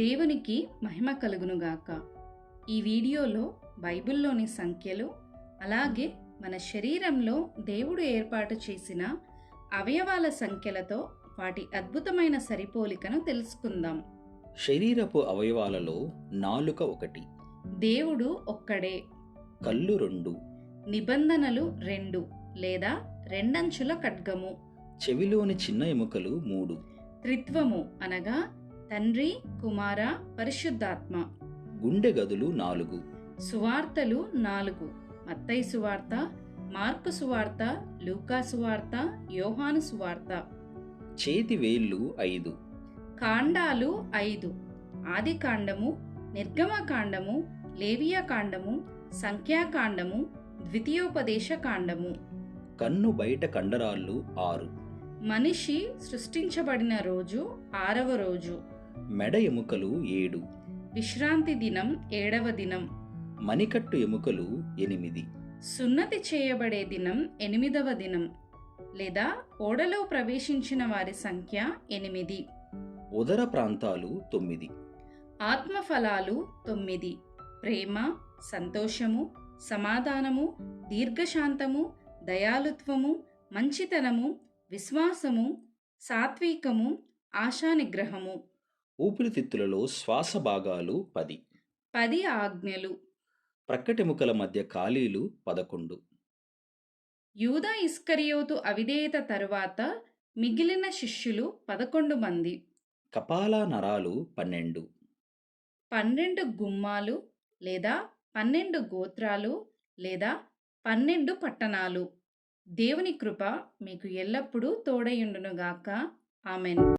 దేవునికి మహిమ కలుగునుగాక. ఈ వీడియోలో బైబిల్లోని సంఖ్యలు, అలాగే మన శరీరంలో దేవుడు ఏర్పాటు చేసిన అవయవాల సంఖ్యలతో వాటి అద్భుతమైన సరిపోలికను తెలుసుకుందాం. శరీరపు అవయవాలలో నాలుక ఒకటి, దేవుడు ఒక్కడే, కళ్ళు రెండు, నిబంధనలు రెండు లేదా రెండంచుల ఖడ్గము, చెవిలోని చిన్న ఎముకలు మూడు, త్రిత్వము అనగా తండ్రి, కుమార, పరిశుద్ధాత్మ, గుండె గదులు నాలుగు, సువార్తలు 4, మత్తయి సువార్త, మార్కు సువార్త, లూకా సువార్త, యోహాను సువార్త, చేతి వేళ్ళు ఐదు, కాండాలు 5, ఆదికాండము, నిర్గమకాండము, లేవియాకాండము, సంఖ్యాకాండము, ద్వితీయోపదేశ కాండము. కన్ను బయట కండరాళ్ళు ఆరు, మనిషి సృష్టించబడిన రోజు 6వ రోజు, మెడ ఎముకలు ఏడు, విశ్రాంతి దినం 7వ దినం, మణికట్టు ఎముకలు ఎనిమిది, సున్నతి చేయబడే దినం 8వ దినం లేదా ఓడలో ప్రవేశించిన వారి సంఖ్య 8, ఉదర ప్రాంతాలు 9, ఆత్మఫలాలు 9, ప్రేమ, సంతోషము, సమాధానము, దీర్ఘశాంతము, దయాలుత్వము, మంచితనము, విశ్వాసము, సాత్వికము, ఆశానిగ్రహము. ఊపిరితిత్తులలో శ్వాస భాగాలు 10 ఆజ్ఞలు. ప్రక్కటెముకల మధ్య ఖాళీలు 11. యూదా ఇస్కరియోతు అవిధేయత తరువాత మిగిలిన శిష్యులు 11 మంది. కపాల నరాలు 12, 12 గుమ్మాలు లేదా 12 గోత్రాలు లేదా 12 పట్టణాలు. దేవుని కృప మీకు ఎల్లప్పుడూ తోడయుండునుగాక. ఆమెన్.